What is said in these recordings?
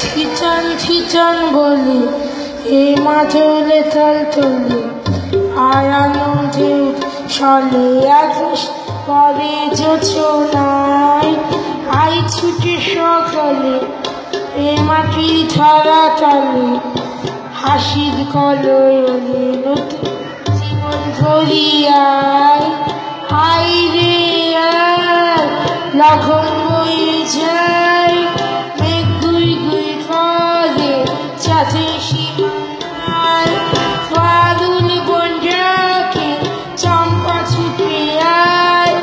থিচান থিচান বলি এ মাঝলে তাল তুলি আর আনন্দে চলে আকাশ পরে যোচনায় আই ছুটে সকালে এ মাটির ধারা তালে হাসির কলয়নে নতুন জীবন ভরিয়ায় আই রে আয় লাখন বয়ে যায় মেঘ গুই গুই করে চাঁদে সীমানায় ফাগুন বনজাকে চম্পা ছুটে আয়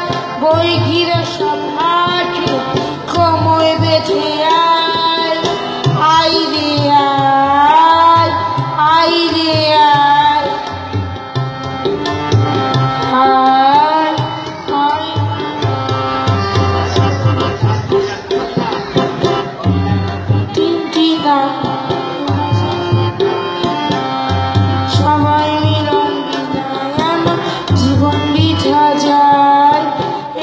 বই ঘিরে সব হাটে কোমরে বেঁধে আয় আই রে আয় আই রে আয় আয় আয় তিনটি গান সবাই মিলন বিদায় এমন জীবন বিধা যায়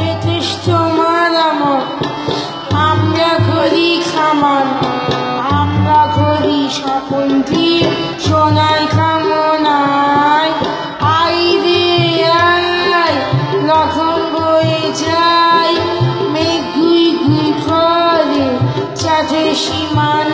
এ দেশ তোমার আমার আমরা করি খামান আমরা করি স্বপন দিয়ে সোনায় কামনায় আই রে আয় লখন বয়ে যায় মেঘ গুই গুই করে চাঁদে সীমানায়